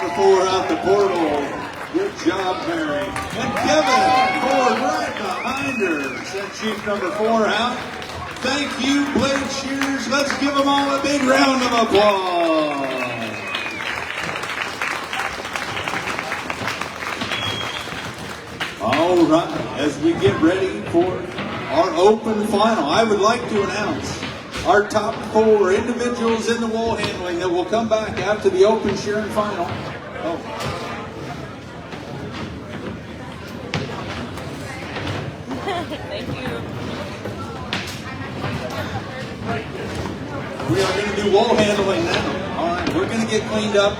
number 4 out the portal. Good job, Mary. And Kevin Ford right behind her. Sent sheep number 4 out. Thank you, Blade Shears. Let's give them all a big round of applause. All right, as we get ready for our open final, I would like to announce our top 4 individuals in the wool handling that will come back after the open shearing final. Thank you. We are going to do wool handling now. All right, we're going to get cleaned up.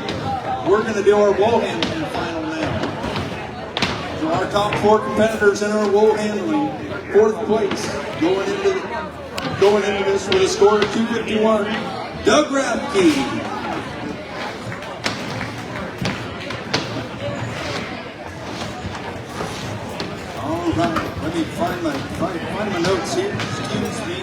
We're going to do our wool handling final now. So our top 4 competitors in our wool handling, 4th place, going into this with a score of 251, Doug Rapke. All right, let me find my notes here. Excuse me.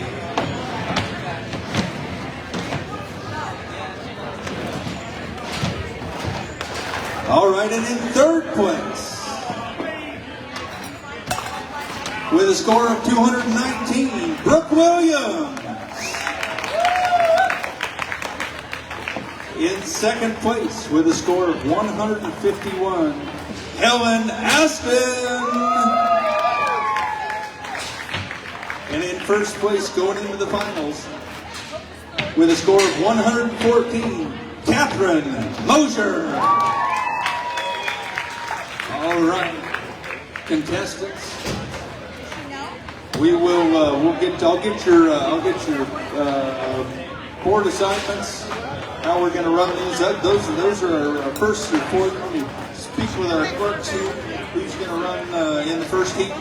All right, and in 3rd place, with a score of 219, Brooke Williams. In 2nd place, with a score of 151, Helen Aspen. And in 1st place, going into the finals, with a score of 114, Catherine Mosier. All right, contestants. I'll get your board assignments. How we're going to run these. Those are our first or 4th. Let me speak with our clerks here. Who's going to run in the first heat?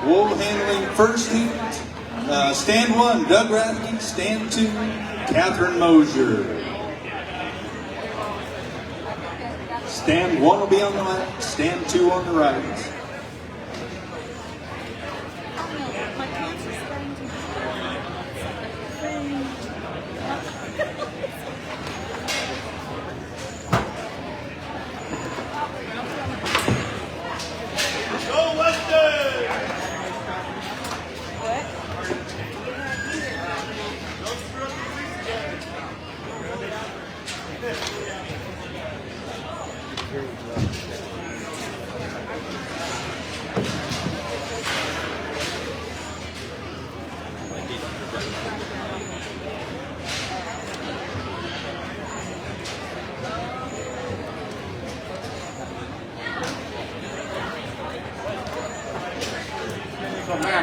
Wool handling first heat. Stand 1, Doug Rathke. Stand 2, Catherine Mosier. Stand 1 will be on the left. Stand 2 on the right.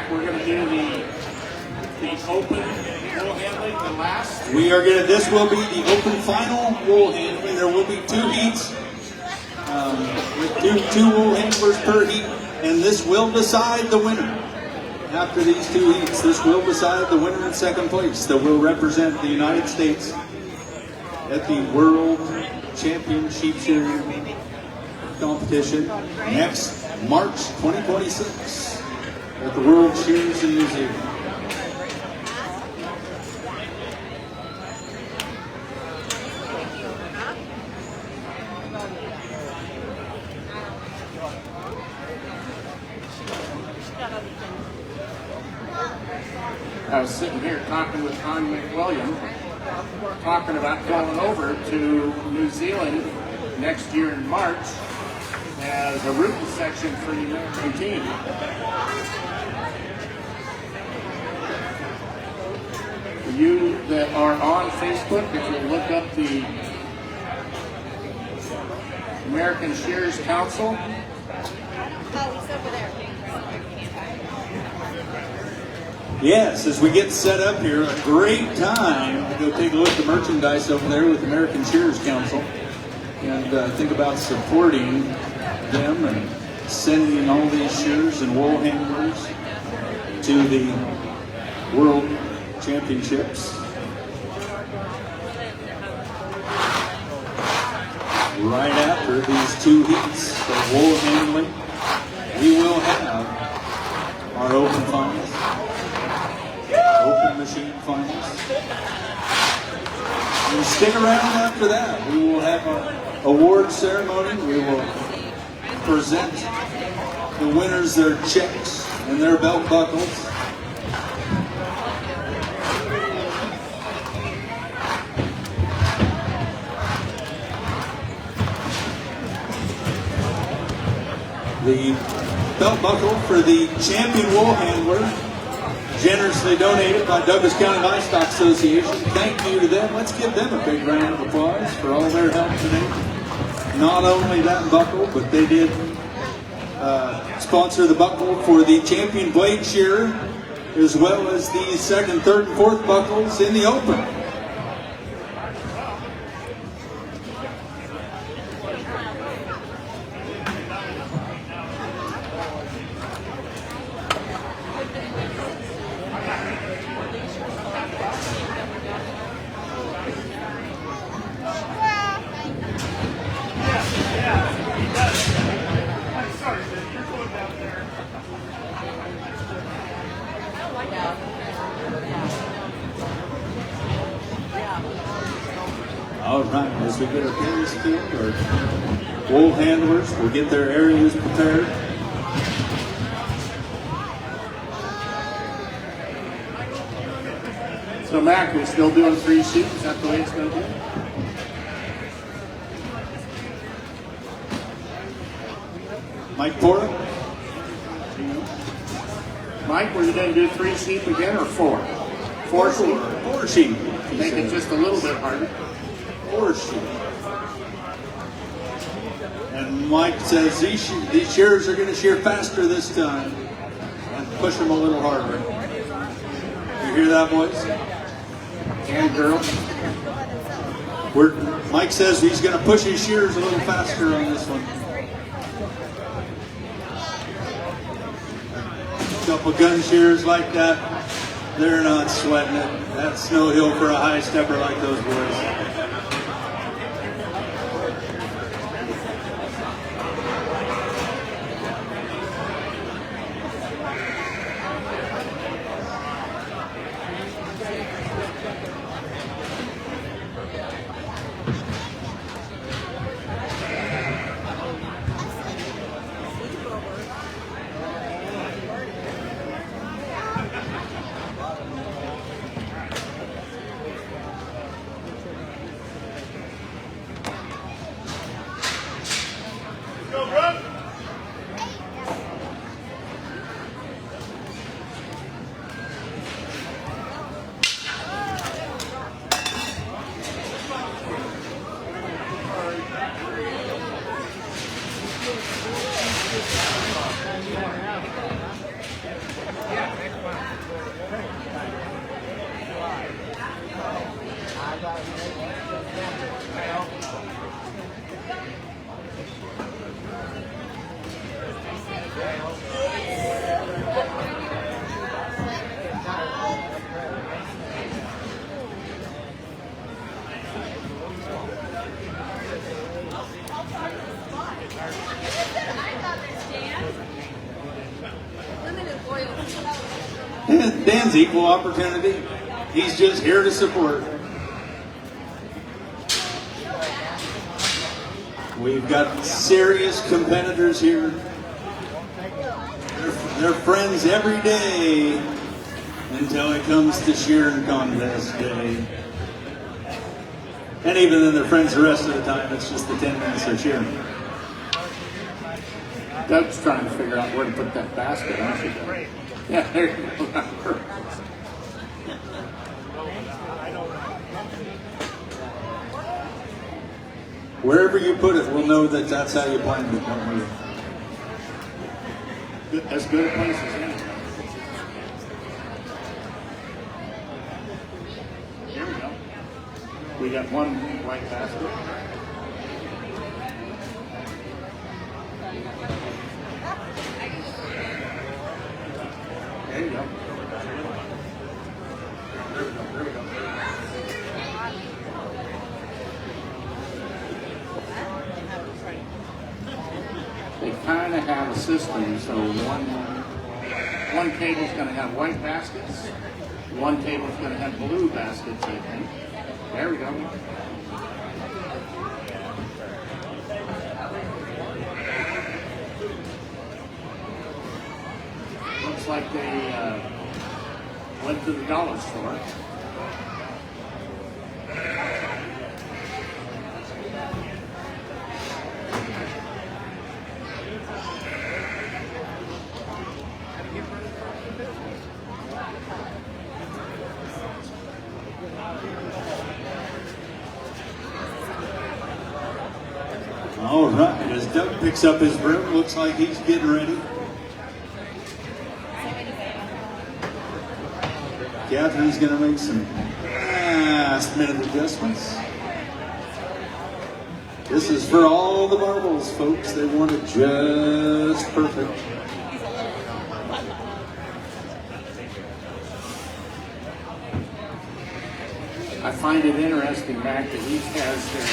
We're going to do the open wool handling, the last. This will be the open final wool handling. There will be 2 heats with two wool handlers per heat, and this will decide the winner. After these 2 heats, this will decide the winner in 2nd place that will represent the United States at the World Championship Shearing competition next March 2026. At the World Shears in New Zealand. I was sitting here talking with McWilliams, talking about going over to New Zealand next year in March as a routing section for the American team. You that are on Facebook, if you look up the American Shears Council. Oh, he's over there. Yes, as we get set up here, a great time to go take a look at the merchandise over there with the American Shears Council and think about supporting them and sending all these shears and wool handlers to the World Championships. Right after these 2 heats of wool handling, we will have our open finals, open machine finals. And stick around after that. We will have an award ceremony. We will present the winners their checks and their belt buckles. The belt buckle for the champion wool handler, generously donated by Douglas County Livestock Association. Thank you to them. Let's give them a big round of applause for all their help today. Not only that buckle, but they did sponsor the buckle for the champion blade shearer, as well as the second, third, and fourth buckles in the open. All right, as we get our pins filled, our wool handlers will get their areas prepared. So Mac, we're still doing 3 sheep? Is that the way it's going to be? Mike Porter? Mike, were you going to do 3 sheep again or 4? 4 sheep. 4 sheep. Make it just a little bit harder. 4 sheep. And Mike says these shearers are going to shear faster this time and push them a little harder. You hear that, boys? And girls. Mike says he's going to push his shears a little faster on this one. A couple gun shears like that, they're not sweating it. That's no hill for a high stepper like those boys. Dan's equal opportunity. He's just here to support. We've got serious competitors here. They're friends every day until it comes to shearing contest day. And even then they're friends the rest of the time. It's just the 10 minutes of shearing. Doug's trying to figure out where to put that basket, aren't you, Doug? Yeah, there you go. Wherever you put it, we'll know that that's how you planned it, don't we? As good a place as any. Here we go. We got one white basket. There you go. There we go. They kind of have a system, so one table's going to have white baskets, one table's going to have blue baskets, I think, There we go. Looks like they went to the dollar store. All right, as Doug picks up his broom, looks like he's getting ready. Catherine's going to make some last-minute adjustments. This is for all the marbles, folks. They want it just perfect. I find it interesting, Mac, that each has their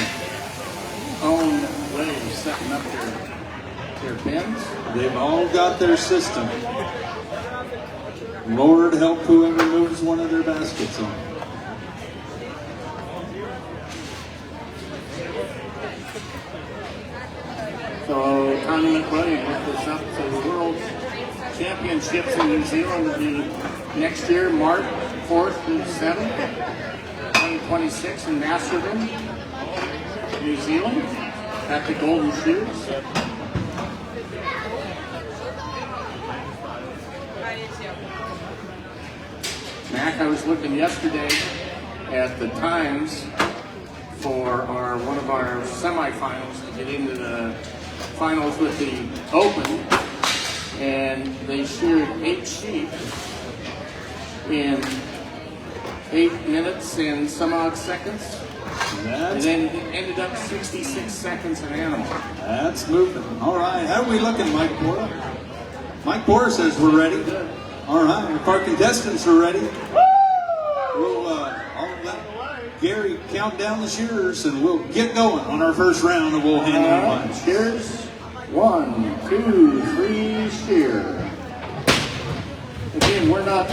own way of setting up their bins. They've all got their system. Lord help whoever moves one of their baskets on. So Connie McWilliams looked this up. So the World Championships in New Zealand will be next year, March 4th through 7th, 2026 in Masterton, New Zealand, at the Golden Shoes. Mac, I was looking yesterday at the times for one of our semifinals to get into the finals with the Open, and they sheared 8 sheep in 8 minutes and some odd seconds. And then it ended up 66 seconds an animal. That's moving. All right, how are we looking, Mike Bora? Mike Bora says we're ready. All right, if our contestants are ready, I'll let Gary count down the shears and we'll get going on our first round of wool handling lines. Shears. 1, 2, 3, shear. Again, we're not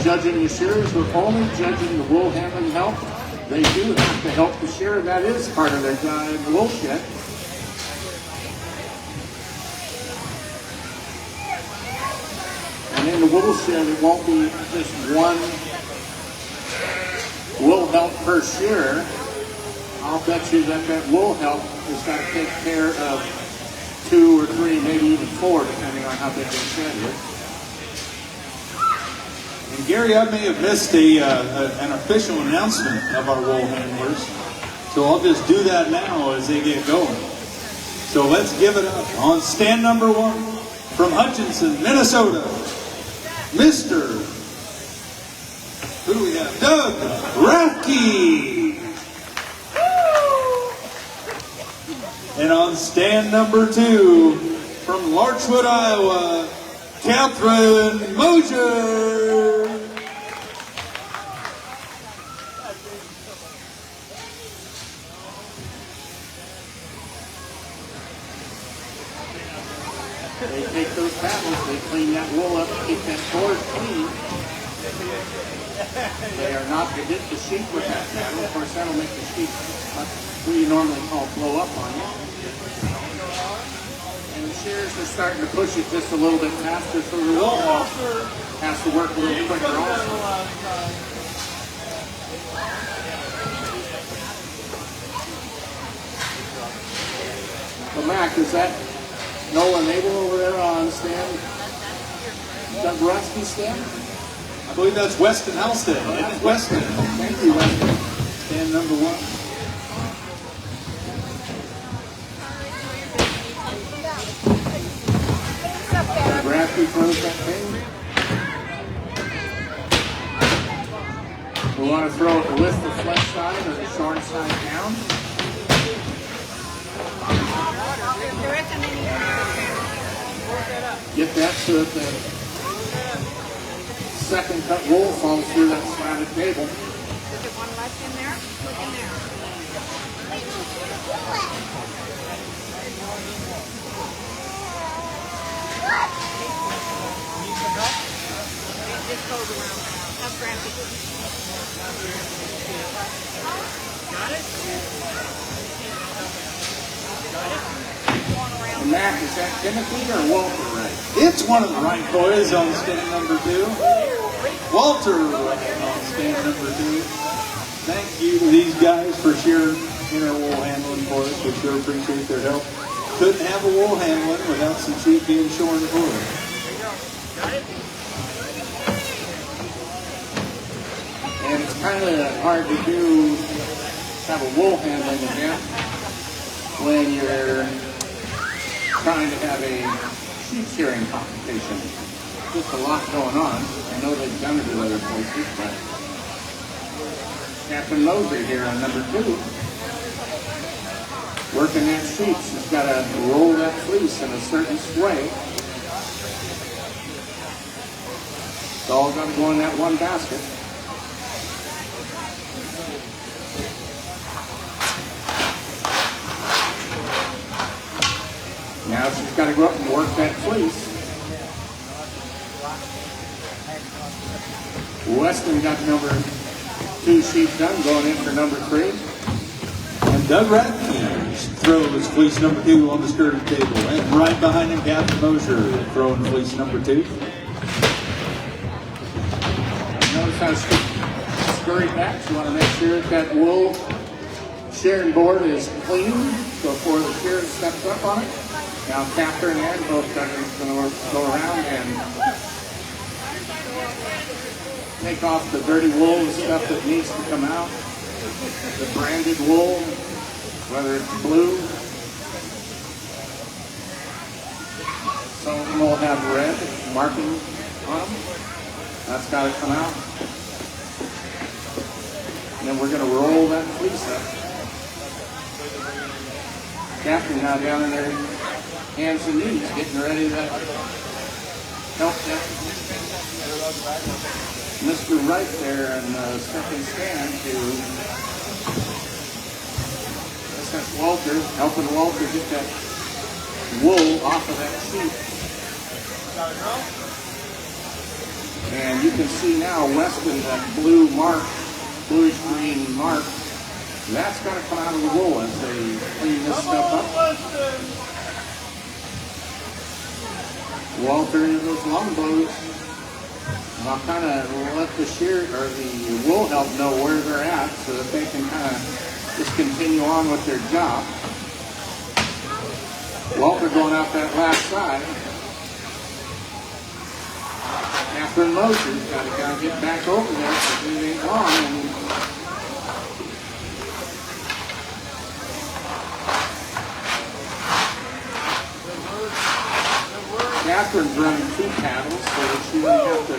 judging the shears, we're only judging the wool handling help. They do have to help the shearer. That is part of their job in the wool shed. And in the wool shed, it won't be just one wool help per shearer. I'll bet you that wool help has got to take care of 2 or 3, maybe even 4, depending on how big their shed is. And Gary, I may have missed an official announcement of our wool handlers, so I'll just do that now as they get going. So let's give it up. On stand number 1 from Hutchinson, Minnesota, Mr. Who do we have? Doug Rathke. And on stand number 2 from Larchwood, Iowa, Catherine Mosier. They take those paddles, they clean that wool up, keep that board clean. They are not to hit the sheep with that paddle. Of course, that'll make the sheep what we normally call blow up on you. And the shears are starting to push it just a little bit faster, so the wool has to work a little quicker also. Well, Mac, is that Nolan Abel over there on stand? Doug Rusty stand? I believe that's Weston Halstead. Oh, That's Weston. Thank you, Weston. Stand number 1. Bradley throws that thing. We want to throw it with the flesh side or the short side down. Get that so that the second cut wool falls through that slatted table. Is there one left in there? Look in there. It just goes around. That's Grampy. Mac, is that Timothy or Walter Wright? It's one of the Wright boys on stand number 2. Walter Wright on stand number 2. Thank you to these guys for shearing inner wool handling for us. We sure appreciate their help. Couldn't have a wool handling without some sheep being shorn for us. And it's kind of hard to have a wool handling event when you're trying to have a sheep shearing competition. Just a lot going on. I know they've done it at other places, but Captain Moser here on number 2, working that sheep. She's got to roll that fleece in a certain way. It's all got to go in that one basket. Now she's got to go up and work that fleece. Weston got number 2 sheep done, going in for number 3. And Doug Ratkins throws fleece number 2 on the skirting table. And right behind him, Captain Moser throwing fleece number 2. Notice how she scurried back. You want to make sure that wool shearing board is clean before the shearer steps up on it. Now Captain and Ed both going to go around and take off the dirty wool, the stuff that needs to come out. The branded wool, whether it's blue. Some of them will have red marking on them. That's got to come out. And then we're going to roll that fleece up. Captain now down in there, hands and knees, getting ready to help that Mr. Wright there in the second stand to assess Walter, helping Walter get that wool off of that sheep. And you can see now Weston, that blue mark, bluish green mark, that's got to come out of the wool as they clean this stuff up. Walter in those long blows. And I'll kind of let the shear or the wool help know where they're at so that they can kind of just continue on with their job. Walter going out that last side. Catherine Moser's got to kind of get back over there because it ain't long. And Catherine's running 2 paddles so that she doesn't have to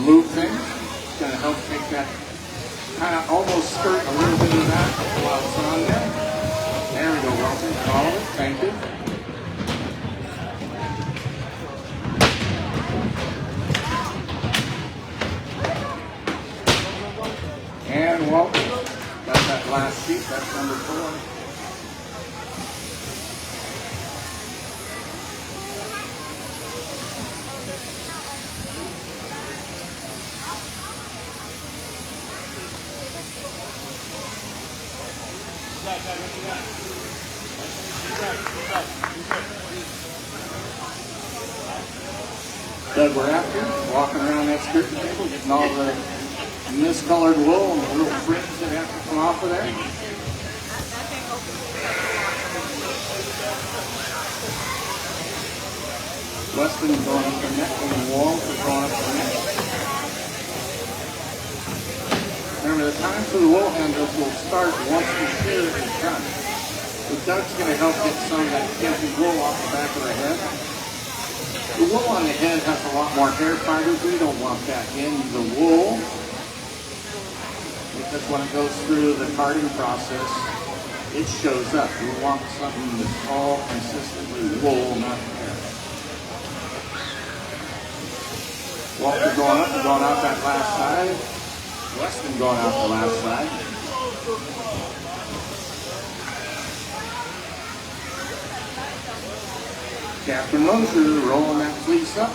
move things. It's going to help take that, kind of almost skirt a little bit of that while it's on there. There we go, Walter. Follow it. Thank you. And Walter got that last sheep. That's number 4. Doug, we're after walking around that skirting table, getting all the miscolored wool and the little fringe that have to come off of there. Weston going up the neck and the walls are going up the neck. Remember, the time for the wool handles will start once the shear is done. So Doug's going to help get some of that skimpy wool off the back of the head. The wool on the head has a lot more hair fibers. We don't want that in the wool because when it goes through the carding process, it shows up. We want something that's all consistently wool, not hair. Walter going up and going out that last side. Weston going out the last side. Captain Moser rolling that fleece up.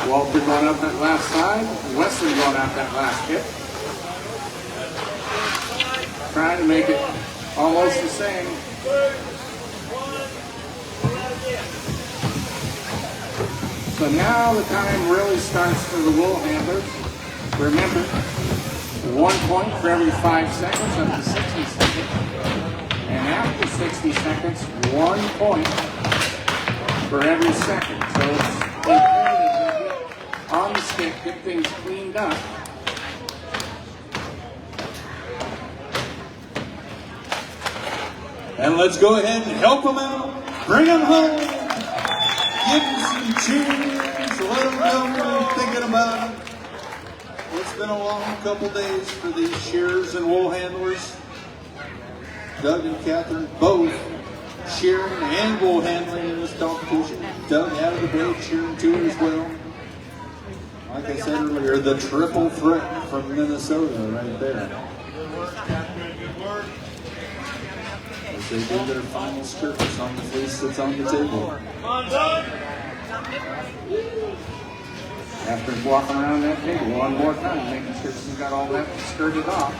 Walter going up that last side. Wesley going out that last hit. Trying to make it almost the same. So now the time really starts for the wool handlers. Remember, 1 point for every 5 seconds up to 60 seconds. And after 60 seconds, 1 point for every second. So it's imperative to get on the stick, get things cleaned up. And let's go ahead and help them out. Bring them home. Give them some cheers. Let them know what you're thinking about it. It's been a long couple days for these shearers and wool handlers. Doug and Catherine both shearing and wool handling in this competition. Doug out of the break, shearing too as well. Like I said earlier, the triple threat from Minnesota right there. As they do their final skirts on the fleece that's on the table. After walking around that table one more time, making sure she's got all that skirted off.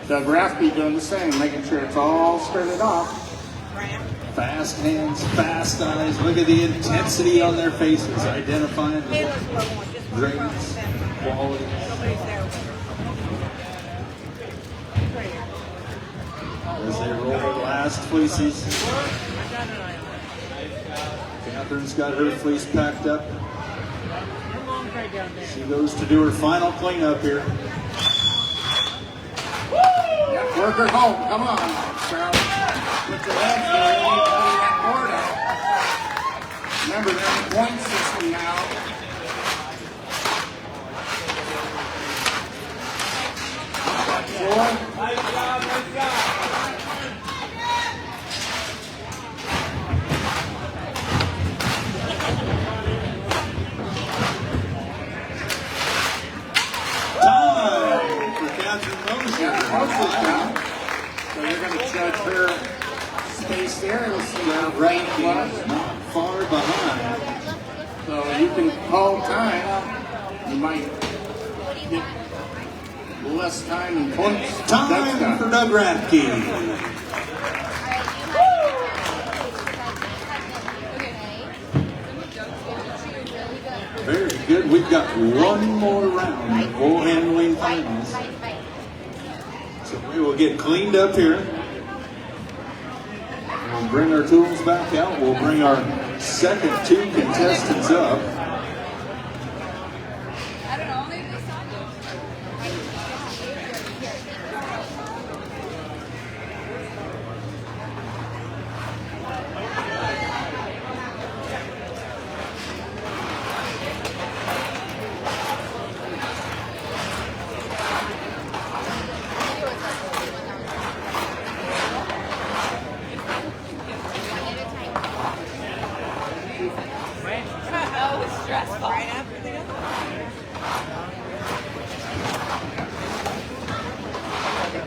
Doug Rathby doing the same, making sure it's all skirted off. Fast hands, fast eyes. Look at the intensity on their faces, identifying the grades, qualities. As they roll the last fleeces. Catherine's got her fleece packed up. She goes to do her final cleanup here. Yep, work her home. Come on, Sarah. Put your legs there. You need to lay that board out. Remember, they're in the point system now. Nice job, nice job. So you're going to judge her space there. We'll see how right it was. Not far behind. So you can call time. You might get less time and points. Time for Doug Rathke. Very good. We've got one more round of wool handling finals. So we will get cleaned up here. We'll bring our tools back out. We'll bring our second 2 contestants up. I don't know, maybe they saw you. Oh, it's stressful. Right after the other one.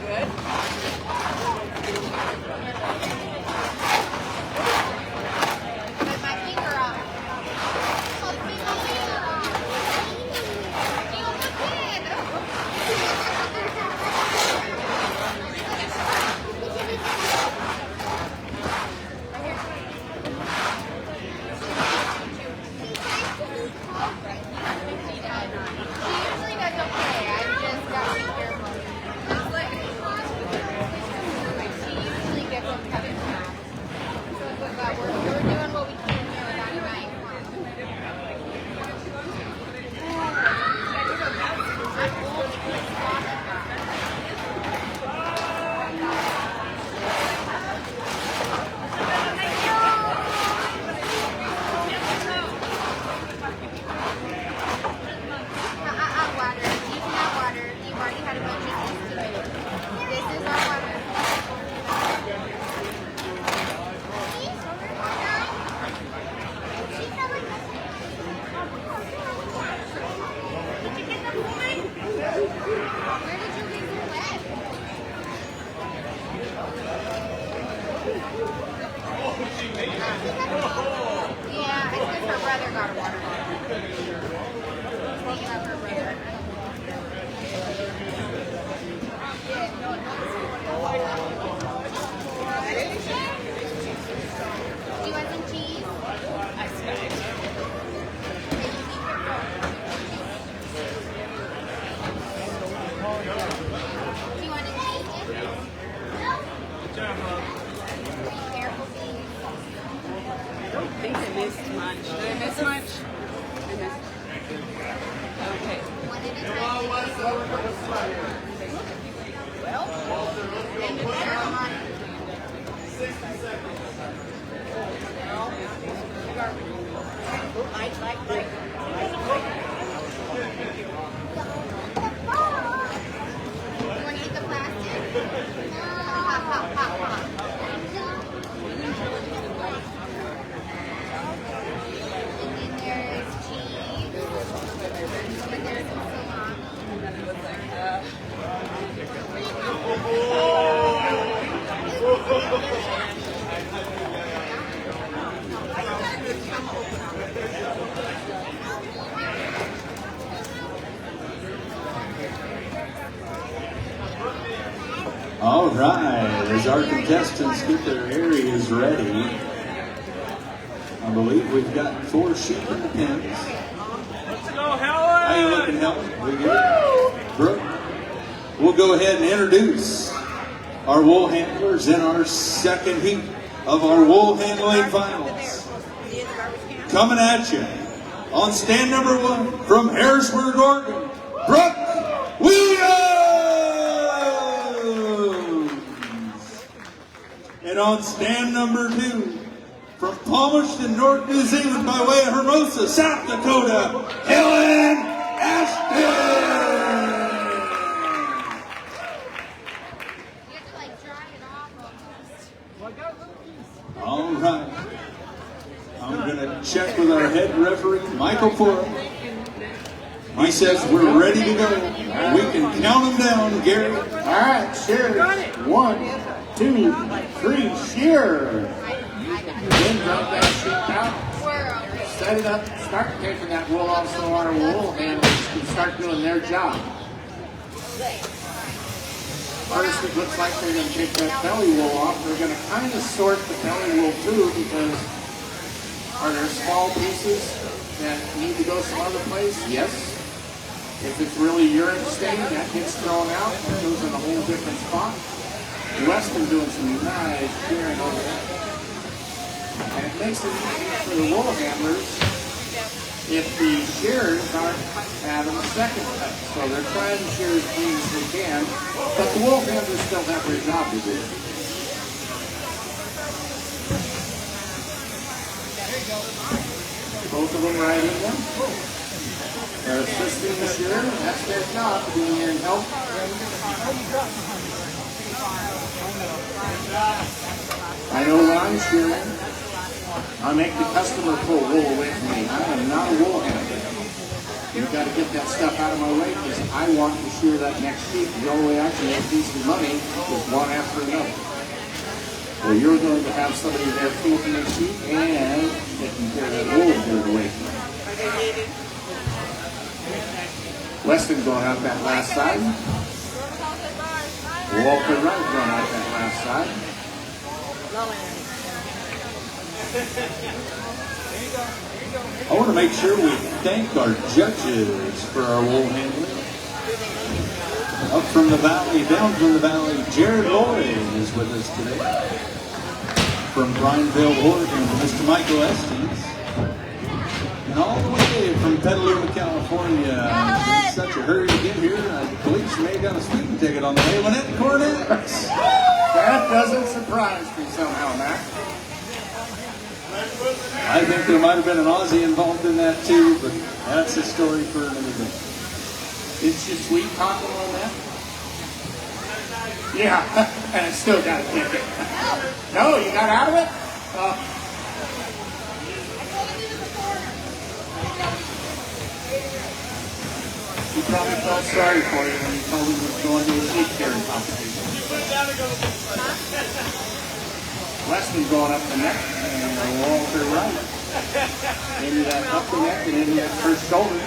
Good. Put my finger on. Put my finger on. Feel the pin. Yeah, I think her brother got a water bottle. Speaking of her brother. Do you want some cheese? I spent. Do you want to taste it? Good job, Mom. Be careful, please. I don't think I missed much. Did I miss much? I missed. Okay. One at a time. Well, end of ceremony. 60 seconds. You want to eat the plastic? Pop, pop, pop, pop. And then there's cheese. And there's some salami. All right, as our contestants get their areas ready, I believe we've got 4 sheep in the pens. Let's go, Helen! How you looking, Helen? We good? Brooke? We'll go ahead and introduce our wool handlers in our second heat of our wool handling finals. Coming at you on stand number 1 from Harrisburg, Oregon, Brooke Williams! And on stand number 2 from Palmerston, North New Zealand, by way of Hermosa, South Dakota, Helen Ashton! You have to like dry it off almost. All right. I'm going to check with our head referee, Michael Ford. He says we're ready to go. We can count them down, Gary. All right, shear. 1, 2, 3, shear. Then drop that sheep out. Set it up. Start taking that wool off so our wool handlers can start doing their job. First, it looks like they're going to take that belly wool off. They're going to kind of sort the belly wool too, because are there small pieces that need to go some other place? Yes. If it's really urine stain, that gets thrown out. That goes in a whole different spot. Weston doing some nice shearing over there. And it makes it easier for the wool handlers if the shearers aren't having a second cut. So they're trying to shear as clean as they can, but the wool handlers still have their job to do. Both of them right in there. They're assisting the shearer. That's their job, to be here and help. I know when I'm shearing, I make the customer pull wool away from me. I am not a wool handler. You've got to get that stuff out of my way because I want to shear that next sheep. The only way I can make decent money is one after another. So you're going to have somebody there feeding the sheep and taking care of that wool and get it away from them. Weston going out that last side. Walter Wright going out that last side. I want to make sure we thank our judges for our wool handling. Up from the valley, down from the valley, Jared Lloyd is with us today. From Brineville, Oregon, Mr. Michael Estes. And all the way from Petaluma, California. In such a hurry to get here, I believe she may have got a speeding ticket on the way. Lynette Cornett. That doesn't surprise me somehow, Mac. I think there might have been an Aussie involved in that too, but that's a story for another day. Is your sweet taco on that? Yeah, and I still got a ticket. No, you got out of it? He probably felt sorry for you when you told him he was going to a sheep carrying competition. Weston going up the neck, and Walter Wright. Into that upper neck and into that first shoulder.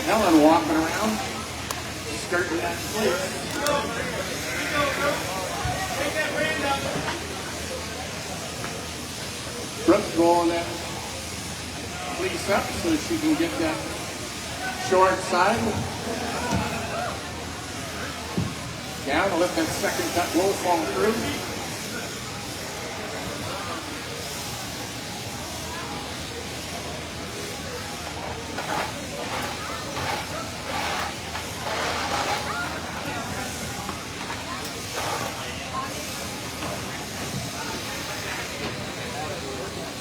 Helen walking around, skirting that fleece. Brooke's rolling that fleece up so she can get that short side. Down to let that second cut wool fall through.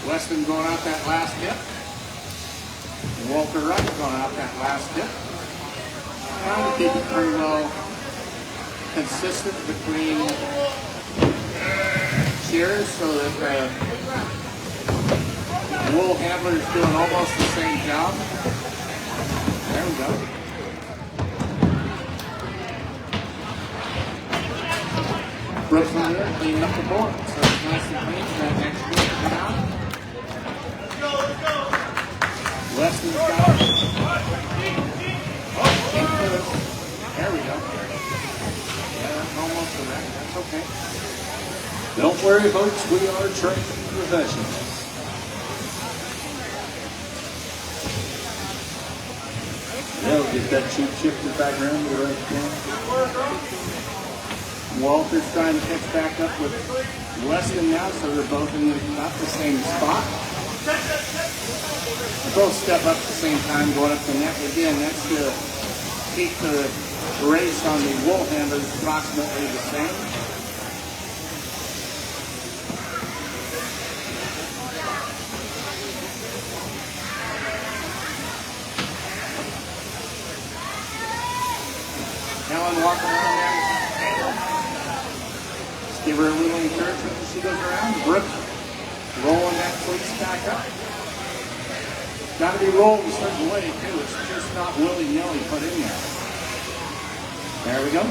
Weston going out that last dip. Walter Wright going out that last dip. Trying to keep it pretty well consistent between shears so that the wool handler is doing almost the same job. There we go. Brooks on there cleaning up the board so it's nice and clean for that next board to come out. Weston's got it. Oh, there we go. Almost a wreck. That's okay. Don't worry, folks. We are trained professionals. They'll get that sheep shifted back around to the right corner. Walter's trying to catch back up with Weston now, so they're both in about the same spot. They both step up at the same time, going up the neck. Again, that's to keep the race on the wool handlers approximately the same. Helen walking around there. Just give her a little encouragement as she goes around. Brooke rolling that fleece back up. Got to be rolled a certain way too. It's just not willy-nilly put in there. There we go.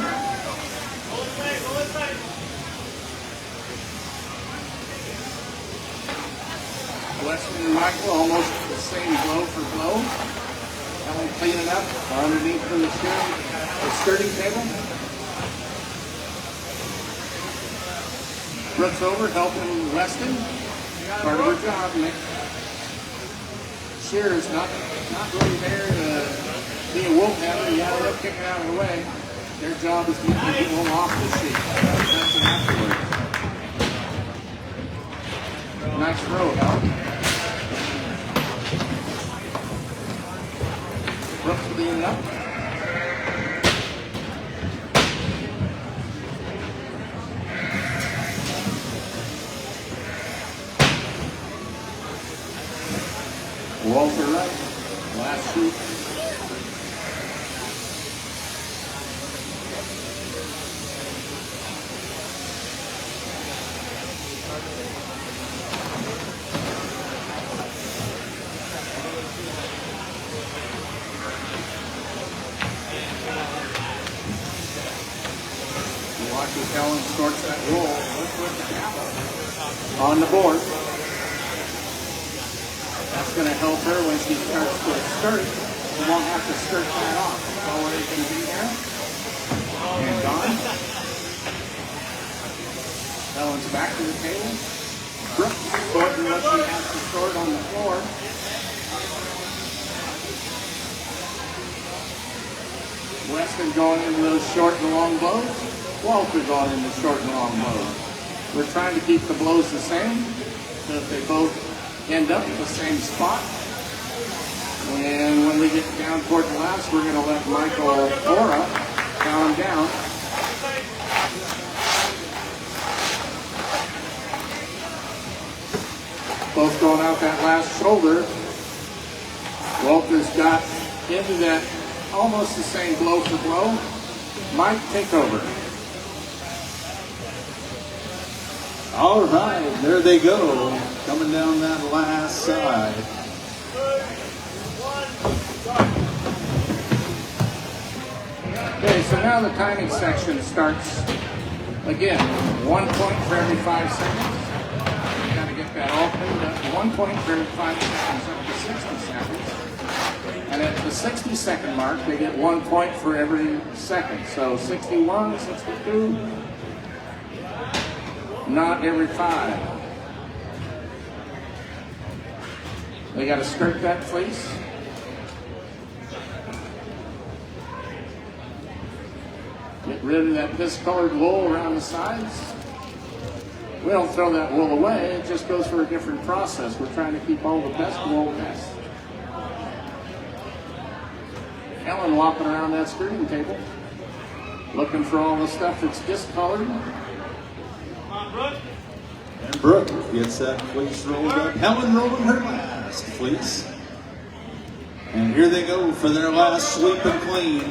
Weston and Michael almost the same blow for blow. Helen cleaning up underneath the skirting table. Brooks over helping Weston. Part of her job, Nick. Shear is not really there to be a wool handler. You gotta let kick it out of the way. Their job is to get the wool off the sheep. That's afterwards. Nice throw, Helen. Brooks cleaning up. Walter Wright, last shoot. Watch as Helen sorts that wool. Let's put the cap on the board. That's going to help her when she starts to skirt. She won't have to skirt that off. It's already going to be there. And gone. Helen's back to the table. Brooke sorting what she has to sort on the floor. Weston going into those short and long blows. Walter going into short and long blows. We're trying to keep the blows the same so that they both end up at the same spot. And when we get down toward the last, we're going to let Michael Ora count them down. Both going out that last shoulder. Walter's got into that almost the same blow for blow. Mike, take over. All right, there they go, coming down that last side. Okay, so now the timing section starts again. 1 point for every 5 seconds. You got to get that all cleaned up. 1 1 point for every 5 seconds up to 60 seconds. And at the 60-second mark, they get 1 point for every second. So 61, 62, not every 5. They got to skirt that fleece. Get rid of that discolored wool around the sides. We don't throw that wool away, it just goes through a different process. We're trying to keep all the best wool best. Ellen walking around that skirting table, looking for all the stuff that's discolored. Come on, Brooke. And Brooke gets that fleece rolled up. Helen rolling her last fleece. And here they go for their last sweep and clean.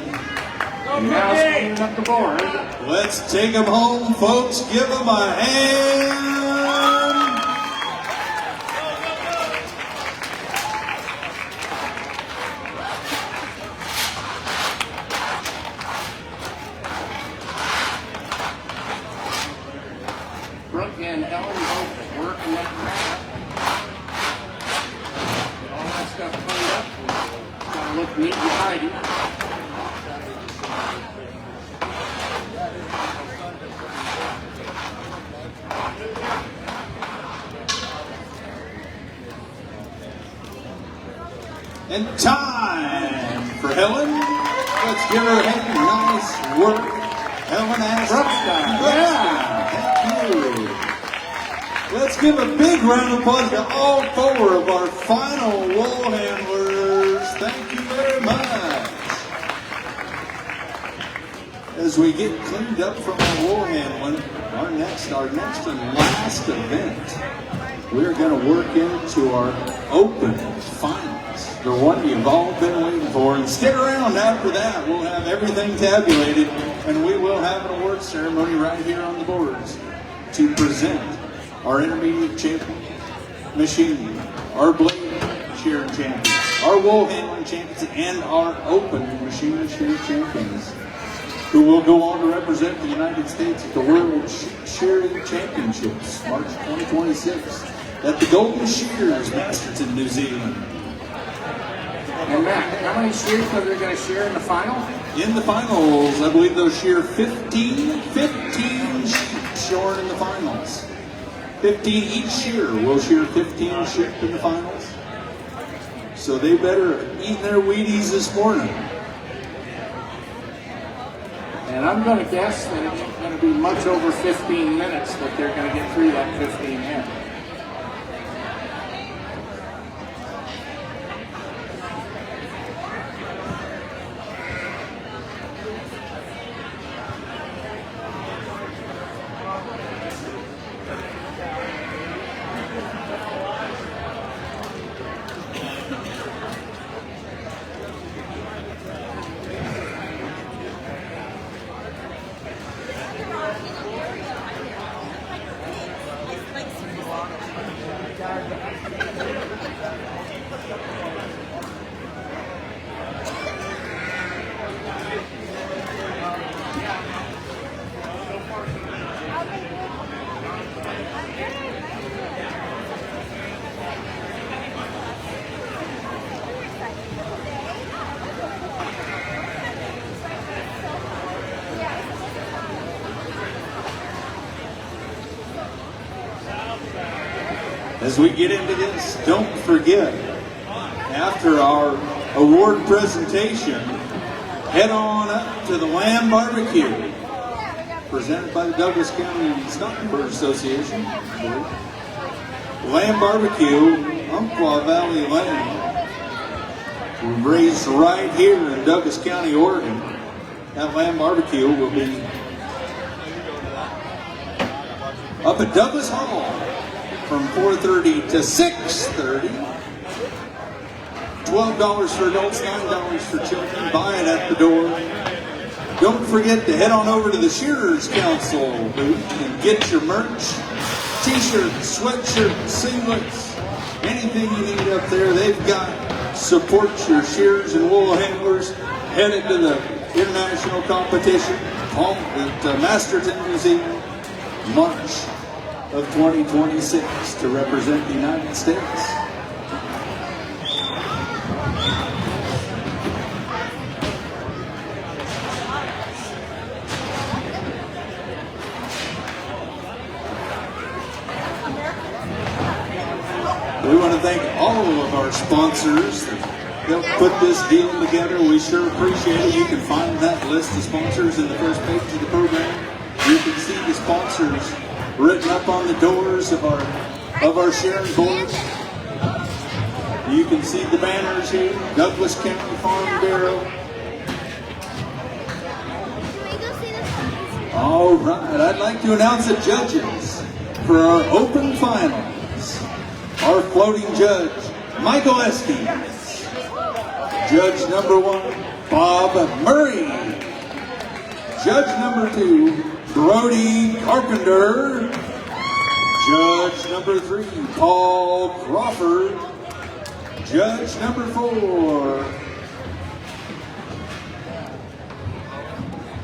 And now cleaning up the board. Let's take them home, folks. Give them a hand. Brooke and Ellen both working that crap. Get all that stuff cleaned up. Gotta look neat and tidy. And time for Helen. Let's give her a hand. Nice work. Helen Ashton. Thank you. Let's give a big round of applause to all 4 of our final wool handlers. Thank you very much. As we get cleaned up from our wool handling, our next and last event, we're going to work into our open finals, the one you've all been waiting for. And stick around after that. We'll have everything tabulated, and we will have an award ceremony right here on the boards to present our intermediate champion machine, our blade shearing champions, our wool handling champions, and our open machine shear champions, who will go on to represent the United States at the World Shearing Championships, March 2026, at the Golden Shears, Masterton, New Zealand. And Matt, how many shears are they going to shear in the final? In the finals, I believe they'll shear 15 sheep shorn in the finals. 15 each shear will shear 15 sheep in the finals. So they better eat their Wheaties this morning. And I'm going to guess that it's going to be much over 15 minutes that they're going to get through that 15 minutes. As we get into this, don't forget, after our award presentation, head on up to the Lamb Barbecue, presented by the Douglas County Stockbird Association. Lamb Barbecue, Umpqua Valley Lamb, raised right here in Douglas County, Oregon. That Lamb Barbecue will be up at Douglas Hall from 4:30 to 6:30. $12 for adults, $9 for children. Buy it at the door. Don't forget to head on over to the Shearers Council booth and get your merch. T-shirts, sweatshirts, singlets, anything you need up there. They've got support your shearers and wool handlers headed to the international competition at Masterton, New Zealand, March of 2026 to represent the United States. We want to thank all of our sponsors that helped put this deal together. We sure appreciate it. You can find that list of sponsors in the first page of the program. You can see the sponsors written up on the doors of our sharing boards. You can see the banners here. Douglas County Farm Bureau. All right, I'd like to announce the judges for our open finals. Our floating judge, Michael Estes. Judge number 1, Bob Murray. Judge number 2, Brody Carpenter. Judge number 3, Paul Crawford. Judge number 4,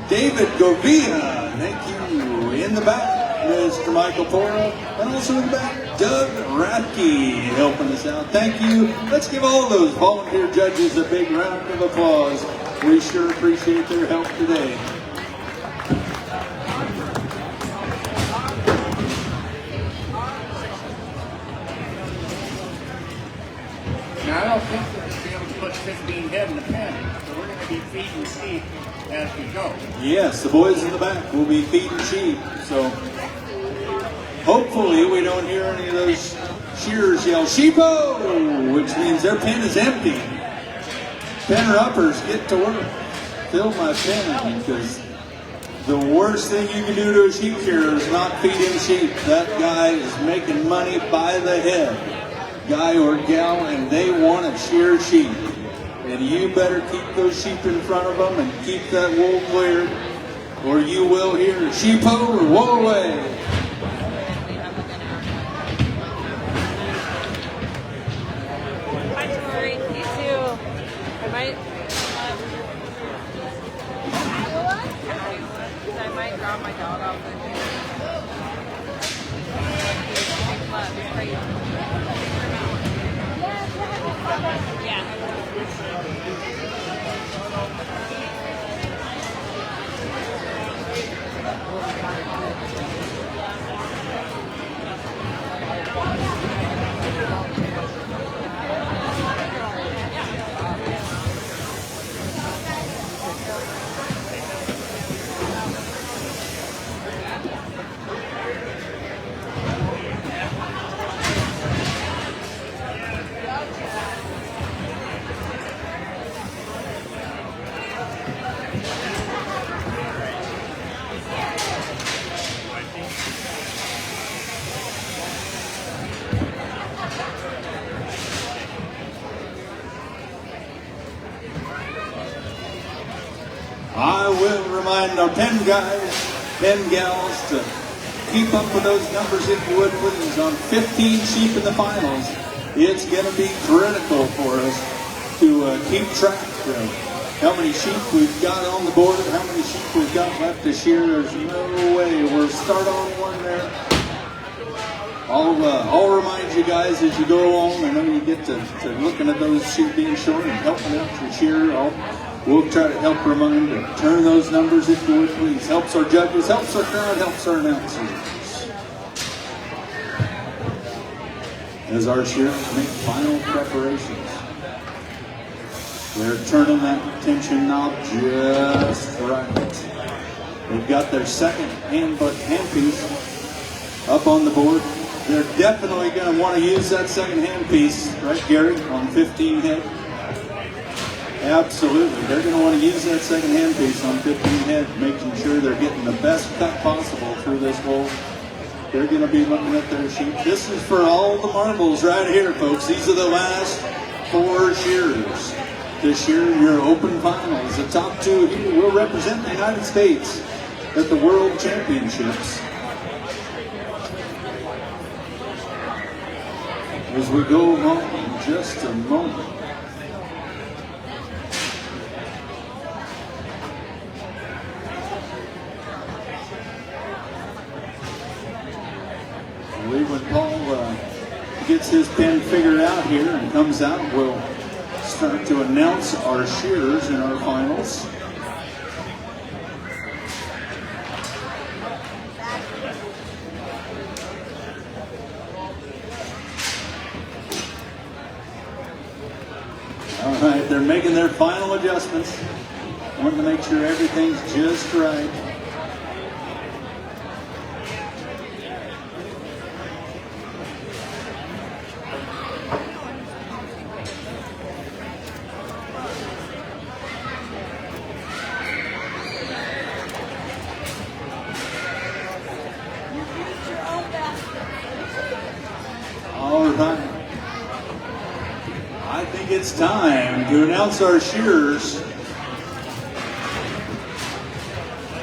David Govia. Thank you. In the back, Mr. Michael Pora. And also in the back, Doug Radke helping us out. Thank you. Let's give all those volunteer judges a big round of applause. We sure appreciate their help today. Now, I don't think we're going to be able to put 15 head in the pen, so we're going to be feeding sheep as we go. Yes, the boys in the back will be feeding sheep. So hopefully we don't hear any of those shearers yell, "Sheepo!" which means their pen is empty. Penner uppers, get to work. Fill my pen, because the worst thing you can do to a sheep shearer is not feed him sheep. That guy is making money by the head, guy or gal, and they want to shear sheep. And you better keep those sheep in front of them and keep that wool cleared, or you will hear "Sheepo" or "Wool away." Hi, Tori. You too. I might. I might drop my dog off with you. Yeah. I will remind our pen guys, pen gals, to keep up with those numbers if you would, please. On 15 sheep in the finals, it's going to be critical for us to keep track of how many sheep we've got on the board, how many sheep we've got left to shear. There's no way. We'll start on one there. I'll remind you guys as you go along. I know you get to looking at those sheep being short and helping out your shear. We'll try to help remind to turn those numbers if you would, please. Helps our judges, helps our crowd, helps our announcers. As our shearers make final preparations, they're turning that tension knob just right. They've got their second handpiece up on the board. They're definitely going to want to use that second handpiece, right, Gary, on 15 head. Absolutely. They're going to want to use that second handpiece on 15 head, making sure they're getting the best cut possible through this hole. They're going to be looking at their sheep. This is for all the marbles right here, folks. These are the last 4 shearers to shear your open finals. The top 2 here will represent the United States at the World Championships. As we go along in just a moment. I believe when Paul gets his pen figured out here and comes out, we'll start to announce our shearers in our finals. All right, they're making their final adjustments. Wanting to make sure everything's just right. All right. I think it's time to announce our shearers.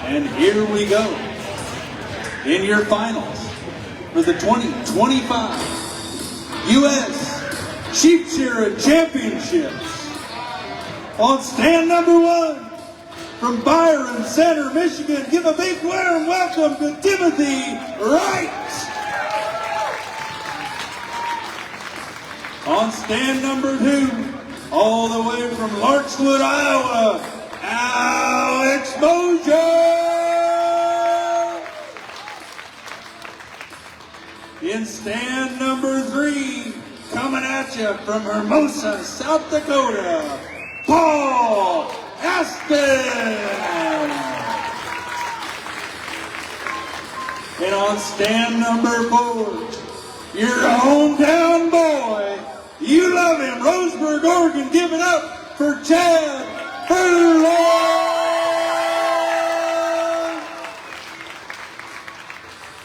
And here we go. In your finals for the 2025 U.S. Sheep Shearing Championships. On stand number 1 from Byron Center, Michigan, give a big warm welcome to Timothy Wright. On stand number 2, all the way from Larchwood, Iowa, Alex Mosier. In stand number 3, coming at you from Hermosa, South Dakota, Paul Aston. And on stand number 4, your hometown boy, you love him, Roseburg, Oregon, give it up for Chad Furlong.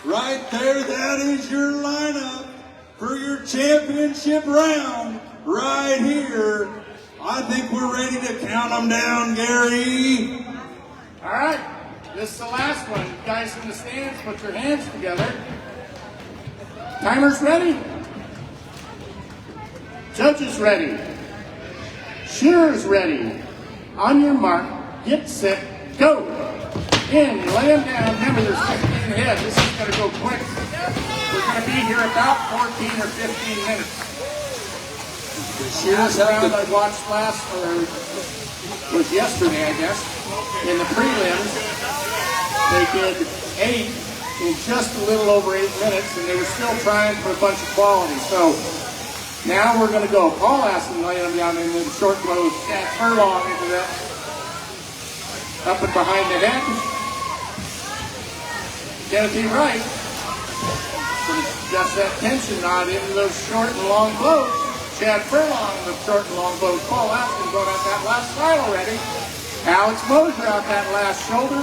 Right there, that is your lineup for your championship round right here. I think we're ready to count them down, Gary. All right, this is the last one. You guys in the stands, put your hands together. Timers ready? Judges ready. Shearers ready. On your mark, get set, go. In, you lay them down. Remember, there's 15 ahead. This is going to go quick. We're going to be here about 14 or 15 minutes. The last round I watched was yesterday, I guess. In the prelims, they did 8 in just a little over 8 minutes, and they were still trying for a bunch of quality. So now we're going to go. Paul Aston laying them down in the short blows. Chad Furlong into that. Up and behind the head. Timothy Wright. Just that tension knot into those short and long blows. Chad Furlong with short and long blows. Paul Aston going out that last side already. Alex Mosier out that last shoulder.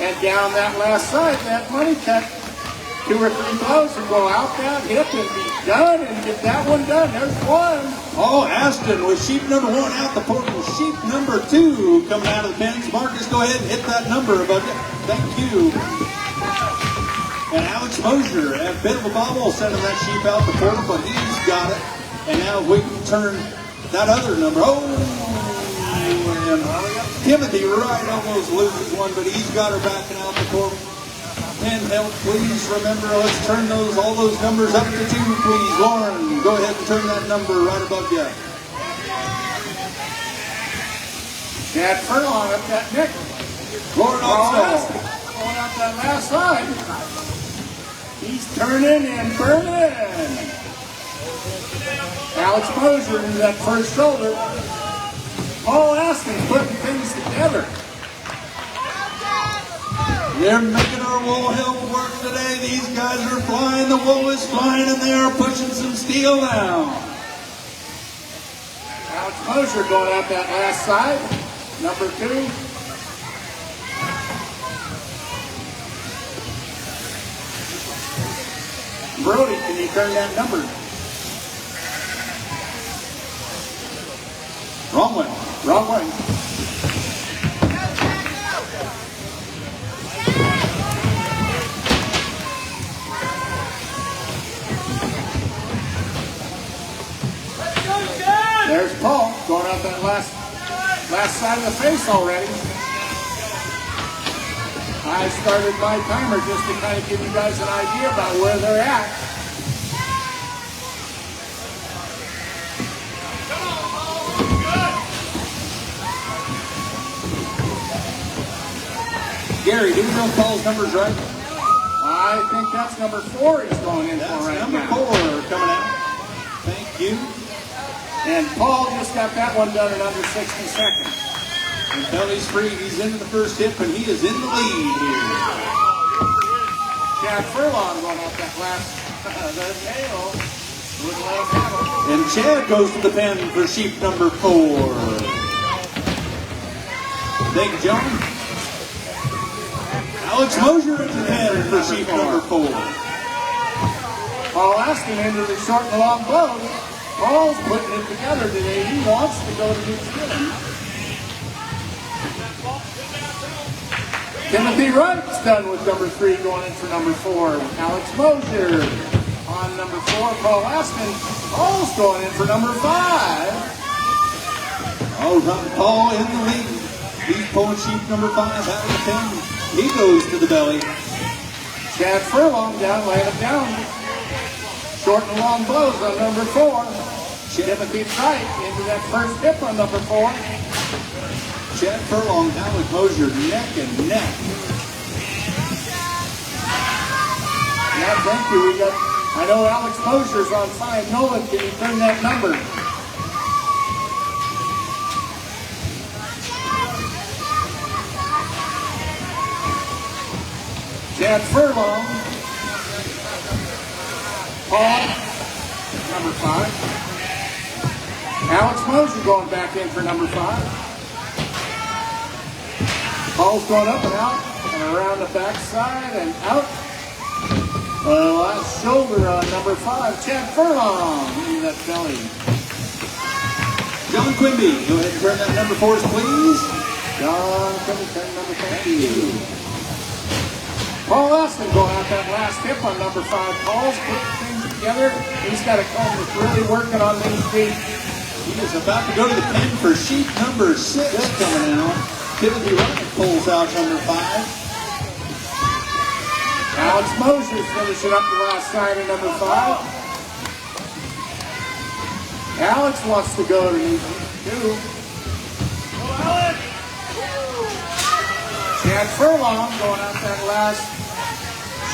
And down that last side, that money cut. 2 or 3 blows and go out that hip and be done and get that one done. There's one. Paul Aston with sheep number 1 out the portal. Sheep number 2 coming out of the pens. Marcus, go ahead and hit that number above you. Thank you. And Alex Mosier, a bit of a bobble, sending that sheep out the portal, but he's got it. And now we can turn that other number. Oh, and Timothy Wright almost loses one, but he's got her backing out the portal. And help, please remember, let's turn all those numbers up to 2, please. Lauren, go ahead and turn that number right above you. Chad Furlong up that neck. Lauren also. Going out that last side. He's turning and burning. Alex Mosier into that first shoulder. Paul Aston putting things together. They're making our wool help work today. These guys are flying. The wool is flying, and they are pushing some steel now. Alex Mosier going out that last side. Number 2. Brody, can you turn that number? Wrong way. Wrong way. There's Paul going out that last side of the face already. I started my timer just to kind of give you guys an idea about where they're at. Gary, do we know Paul's numbers right? I think that's number 4 he's going in That's for right number now. 4 coming out. Thank you. And Paul just got that one done in under 60 seconds. And belly's free. He's into the first hip, and he is in the lead here. Chad Furlong going up that last the tail. Wouldn't let him have it. And Chad goes to the pen for sheep number 4. Thank you, John. Alex Mosier at the pen for sheep number 4. Paul Aston into the short and long blows. Paul's putting it together today. He wants to go to New Zealand. Timothy Wright's done with number 3, going in for number 4. Alex Mosier on number 4. Paul Aston. Paul's going in for number 5. All right, Paul in the lead. He's pulling sheep number 5 out of the pen. He goes to the belly. Chad Furlong down, laying it down. Short and long blows on number 4. Timothy Wright into that first hip on number 4. Chad Furlong, Alex Mosier, neck and neck. Yeah, thank you. I know Alex Mosier's on 5. Nolan, can you turn that number? Chad Furlong. Paul, number 5. Alex Mosier going back in for number 5. Paul's going up and out and around the backside and out. Last shoulder on number 5, Chad Furlong into that belly. John Quimby, go ahead and turn that number 4, please. John Quimby, turn number 4. Paul Aston going out that last hip on number 5. Paul's putting things together. He's got a comb that's really working on these feet. He is about to go to the pen for sheep number 6 coming out. Timothy Wright pulls out number 5. Alex Mosier's finishing up the last side of number 5. Alex wants to go to New Zealand too. Chad Furlong going out that last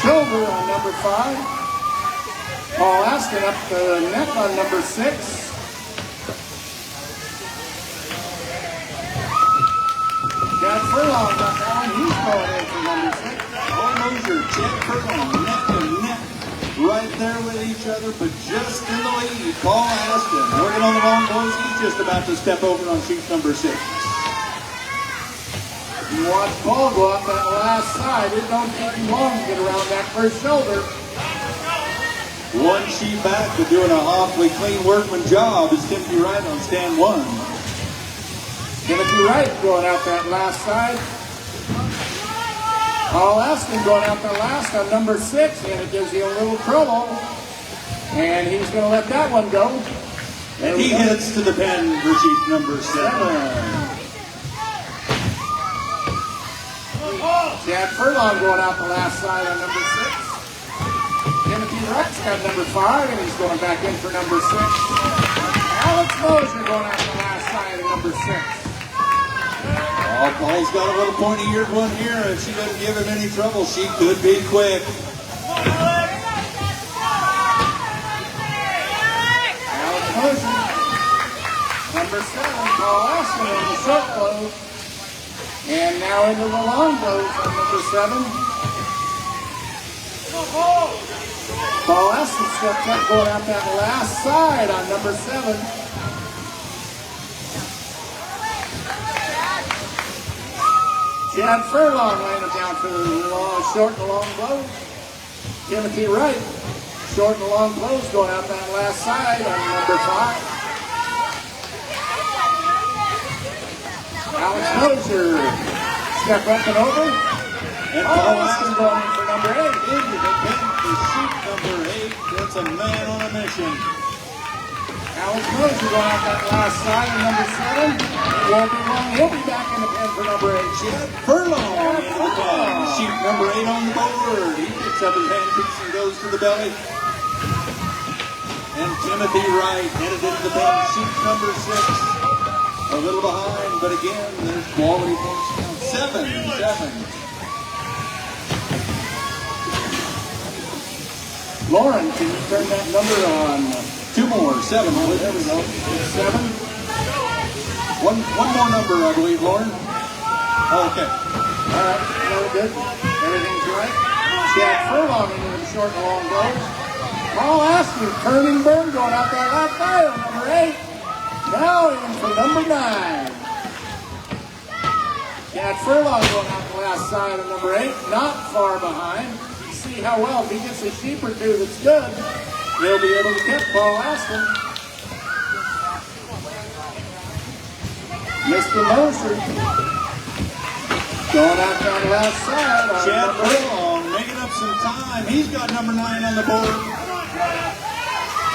shoulder on number 5. Paul Aston up the neck on number 6. Chad Furlong got that one. He's going in for number 6. Paul Mosier, Chad Furlong, neck and neck. Right there with each other, but just in the lead. Paul Aston working on the long blows. He's just about to step over on sheep number 6. You watch Paul go up that last side. It don't take him long to get around that first shoulder. One sheep back, but doing an awfully clean workman job is Timothy Wright on stand 1. Timothy Wright going out that last side. Paul Aston going out the last on number 6, and it gives you a little trouble. And he's going to let that one go. And he heads to the pen for sheep number 7. Chad Furlong going out the last side on number 6. Timothy Wright's got number 5, and he's going back in for number 6. Alex Mosier going out the last side of number 6. Oh, Paul's got a little pointy-eared one here. If she doesn't give him any trouble, she could be quick. Alex Mosier, number 7. Paul Aston on the short blow. And now into the long blows on number 7. Paul Aston steps up going out that last side on number 7. Chad Furlong laying it down for the short and long blows. Timothy Wright, short and long blows going out that last side on number 5. Alex Mosier, step up and over. And Paul Aston going in for number 8. Into the pen for sheep number 8. That's a man on a mission. Alex Mosier going out that last side on number 7. It won't be long. He'll be back in the pen for number 8. Chad Furlong into the pen. Sheep number 8 on the board. He picks up his handpicks and goes to the belly. And Timothy Wright headed into the pen. Sheep number 6. A little behind, but again, there's quality points down. 7. Lauren, can you turn that number on? 2 more, 7. There we go. 7. One more number, I believe, Lauren. Oh, okay. All right, very good. Everything's right. Chad Furlong into the short and long goes. Paul Aston, turning burn, going out that left side on number 8. Now in for number 9. Chad Furlong going out the last side of number 8, not far behind. You see how well, if he gets a sheep or two that's good, he'll be able to catch Paul Aston. Mr. Moser going out down the last side. Chad Furlong making up some time. He's got number 9 on the board.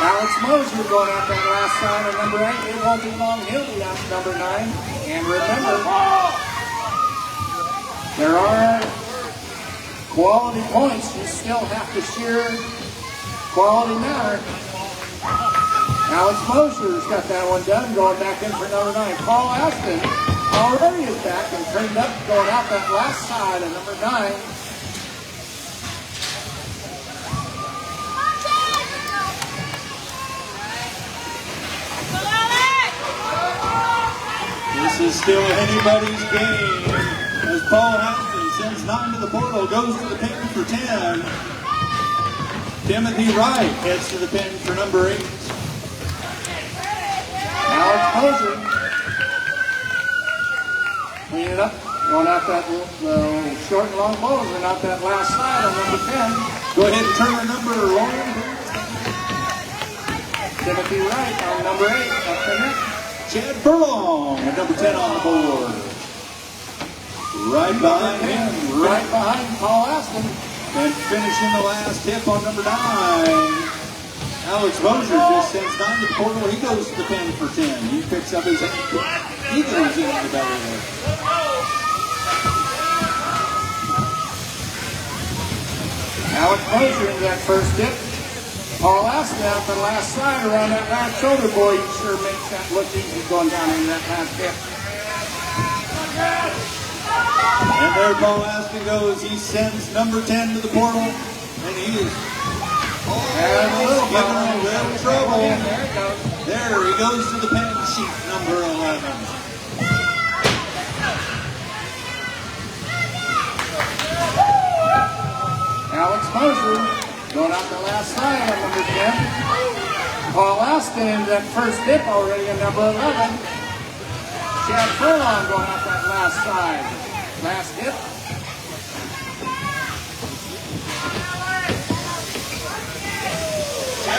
Alex Moser going out that last side of number 8. It won't be long. He'll be out number 9. And remember, there are quality points. You still have to shear quality manner. Alex Moser's got that one done, going back in for number 9. Paul Aston already is back and turned up, going out that last side of number 9. This is still anybody's game as Paul Aston sends 9 to the portal, goes to the pen for 10. Timothy Wright heads to the pen for number 8. Alex Moser clean it up, going out that short and long balls and out that last side on number 10. Go ahead and turn the number, Lauren. Timothy Wright on number 8 up the net. Chad Furlong at number 10 on the board. Right behind him, Right behind Paul Aston. and finishing the last tip on number 9. Alex Moser just sends 9 to the portal. He goes to the pen for 10. He picks up his 8. He goes in the belly there. Alex Moser in that first dip. Paul Aston out the last side around that last shoulder. Boy, he sure makes that look easy going down in that last dip. And there Paul Aston goes. He sends number 10 to the portal. And he is almost giving him a little trouble. There he goes. There he goes to the pen sheet, number 11. Alex Moser going out the last side on number 10. Paul Aston in that first dip already on number 11. Chad Furlong going out that last side. Last dip.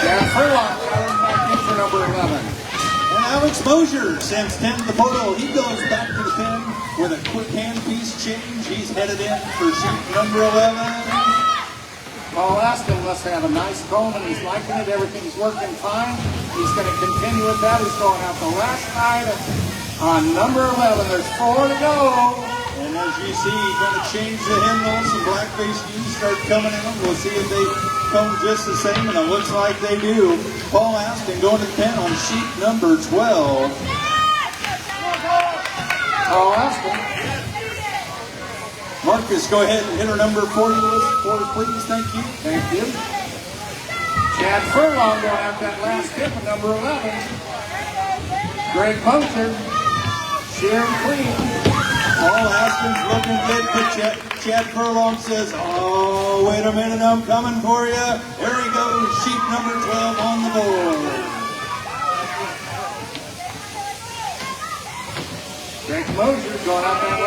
Chad Furlong going back in for number 11. And Alex Moser sends 10 to the portal. He goes back to the pen with a quick handpiece change. He's headed in for sheet number 11. Paul Aston must have a nice comb and he's liking it. Everything's working fine. He's going to continue with that. He's going out the last side on number 11. There's 4 to go. And as you see, he's going to change the hymnals. Some blackfaced ewes start coming in. We'll see if they come just the same, and it looks like they do. Paul Aston going to the pen on sheet number 12. Paul Aston. Marcus, go ahead and hit our number 40 list for us, please. Thank you. Thank you. Chad Furlong going out that last tip at number 11. Greg Moser. Shearing clean. Paul Aston's looking good, but Chad Furlong says, oh, wait a minute, I'm coming for you. There he goes, sheet number 12 on the board. Greg Moser going out that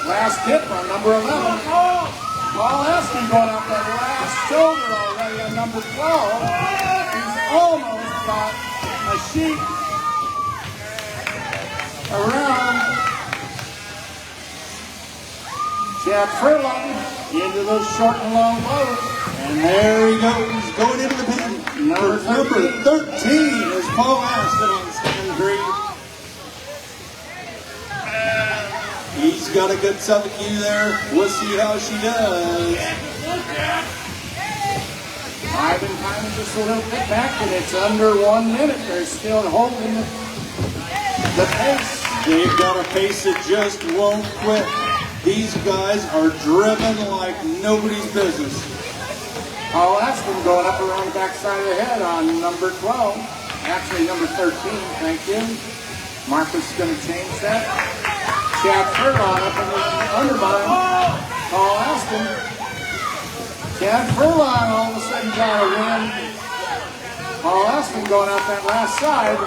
last tip on number 11. Paul Aston going out that last shoulder already on number 12. He's almost got a sheet around Chad Furlong into those short and long lows. And there he goes, going into the pen. Number 13 is Paul Aston on stand 3. He's got a good Suffolk ewe there. We'll see how she does. I've been kind of just a little bit back, and it's under 1 minute. They're still holding the pace. They've got a pace that just won't quit. These guys are driven like nobody's business. Paul Aston going up around the backside of the head on number 12. Actually, number 13, thank you. Marcus is going to change that. Chad Furlong up in the undermine. Paul Aston. Chad Furlong all of a sudden got a win. Paul Aston going out that last side.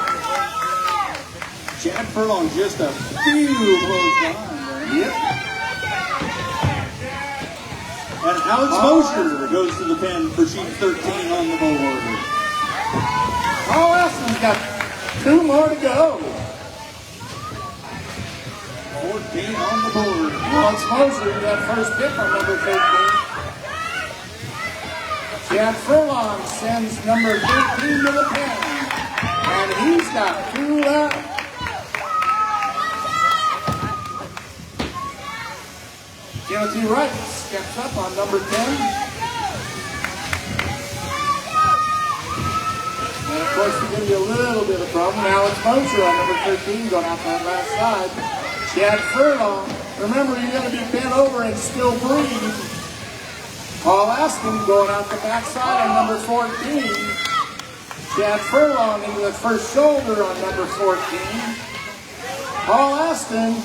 Chad Furlong just a few blows behind. Yep. And Alex Mosher goes to the pen for sheet 13 on the board. Paul Aston's got 2 more to go. 14 on the board. Alex Mosher, that first hit on number 13. Chad Furlong sends number 13 to the pen. And he's got 2 left. Timothy Wright steps up on number 10. And of course, we're going to be a little bit of a problem. Alex Mosher on number 13 going out that last side. Chad Furlong. Remember, you're going to be bent over and still breathe. Paul Aston going out the backside on number 14. Chad Furlong into the first shoulder on number 14. Paul Aston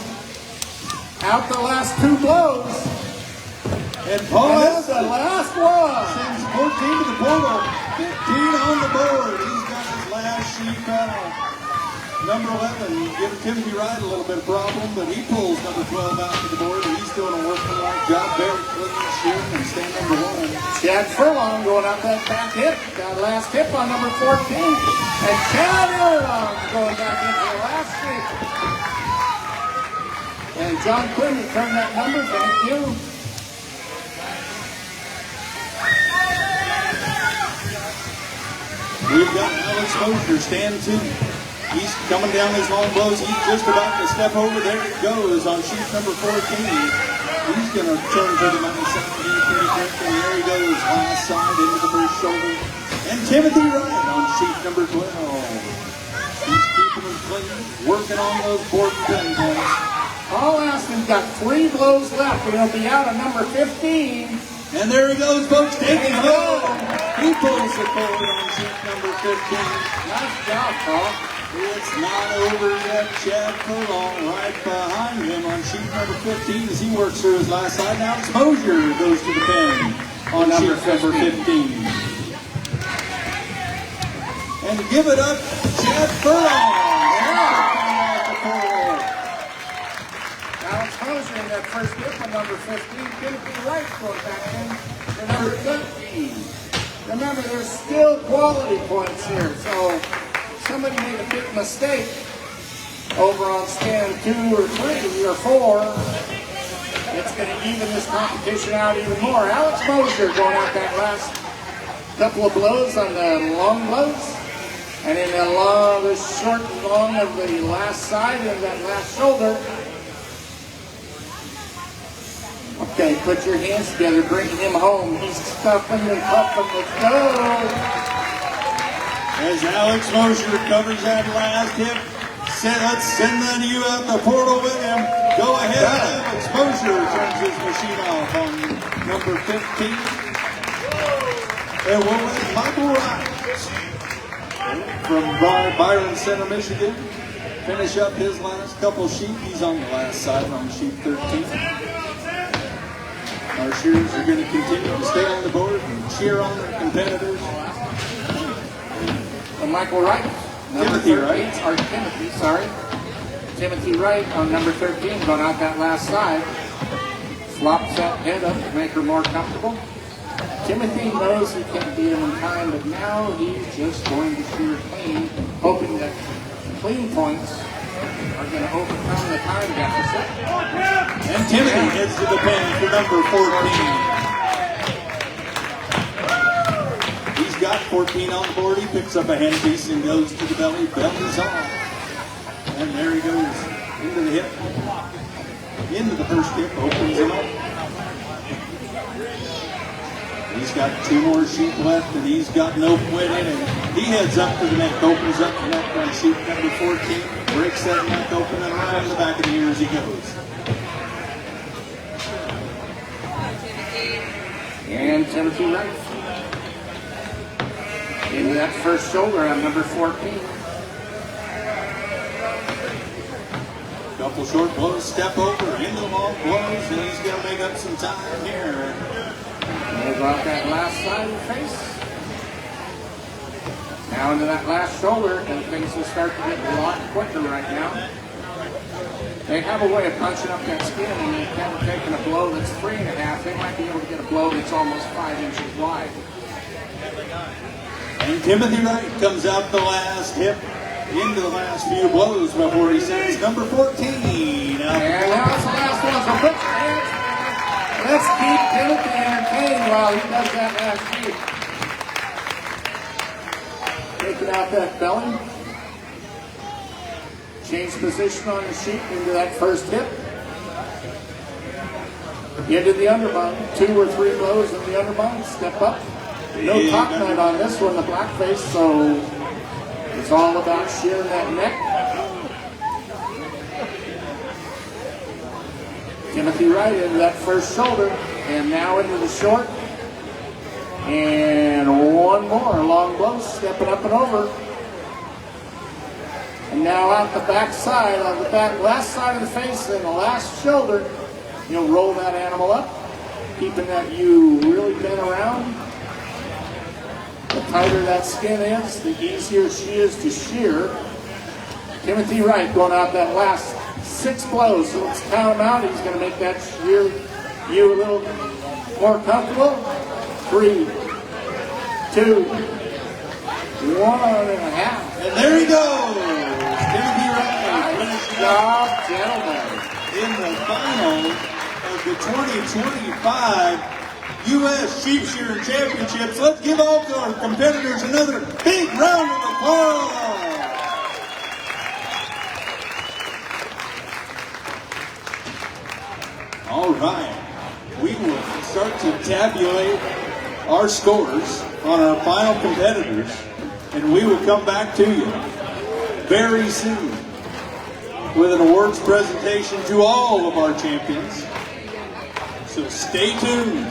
out the last 2 blows. And Paul That's the Aston last one. sends 14 to the portal. 15 on the board. He's got his last sheet out. Number 11, give Timothy Wright a little bit of problem, but he pulls number 12 out to the board, and he's doing a workmanlike job. Very clean shearing and stand number 1. Chad Furlong going out that back hip. That last hip on number 14. And Chad Furlong going back into the last hip. And John Quinn returned that number. Thank you. We've got Alex Mosher, stand 2. He's coming down his long blows. He's just about to step over. There it goes on sheet number 14. He's going to turn to the money side. He's pretty quick, and there he goes. Last side into the first shoulder. And Timothy Wright on sheet number 12. He's keeping them clean, working on those board and pen points. Paul Aston's got 3 blows left, and he'll be out on number 15. And there he goes, folks, taking home. He pulls the cord on sheet number 15. Nice job, Paul. It's not over yet. Chad Furlong right behind him on sheet number 15 as he works through his last side. Now it's Mosher goes to the pen on sheet number 15. And give it up, Chad Furlong. Alex Mosher in that first hip on number 15. Timothy Wright going back in to number 13. Remember, there's still quality points here, so somebody made a big mistake over on stand 2 or 3 or 4. It's going to even this competition out even more. Alex Mosher going out that last couple of blows on the long blows. And in the short and long of the last side and that last shoulder. Okay, put your hands together, bring him home. He's stuffing and puffing. Let's go. As Alex Mosher covers that last hip, let's send that you out the portal with him. Go ahead, Alex Mosher turns his machine off on number 15. And we'll let Michael Wright from Byron Center, Michigan, finish up his last couple sheets. He's on the last side on sheet 13. Our shearers are going to continue to stay on the board and cheer on their competitors. Michael Wright. Timothy Wright. Timothy Wright on number 13 going out that last side. Flops that head up to make her more comfortable. Timothy knows he can't beat him in time, but now he's just going to shear clean, hoping that clean points are going to overcome the time deficit. And Timothy heads to the pen for number 14. He's got 14 on the board. He picks up a handpiece and goes to the belly. Belly's off. And there he goes into the hip. Into the first hip, opens him up. He's got 2 more sheep left, and he's got no quit in it. He heads up to the neck, opens up the neck on sheep number 14, breaks that neck open, and right in the back of the ears he goes. And Timothy Wright. Into that first shoulder on number 14. Couple short blows, step over, into the long blows, and he's going to make up some time here. Move off that last side of the face. Now into that last shoulder, and things will start to get a lot quicker right now. They have a way of punching up that skin, and instead of taking a blow that's 3.5, they might be able to get a blow that's almost 5 inches wide. And Timothy Wright comes out the last hip into the last few blows before he sends number 14 out. And now it's the last one, so put your hands. Let's keep Timothy entertained while he does that last sheet. Taking out that belly. Change position on the sheet into that first hip. Into the underbung. 2 or 3 blows in the underbung. Step up. No top knot on this one, the blackface, so it's all about shearing that neck. Timothy Wright into that first shoulder, and now into the short. And one more long blow, stepping up and over. And now out the back side, on the back last side of the face and the last shoulder, you'll roll that animal up, keeping that ewe really bent around. The tighter that skin is, the easier she is to shear. Timothy Wright going out that last 6 blows. So let's count them out. He's going to make that shear ewe a little more comfortable. 3, 2, 1.5. And there he goes. Timothy Wright. Nice job, gentlemen. In the final of the 2025 U.S. Sheep Shearing Championships. Let's give all of our competitors another big round of applause. All right. We will start to tabulate our scores on our final competitors, and we will come back to you very soon with an awards presentation to all of our champions. So stay tuned.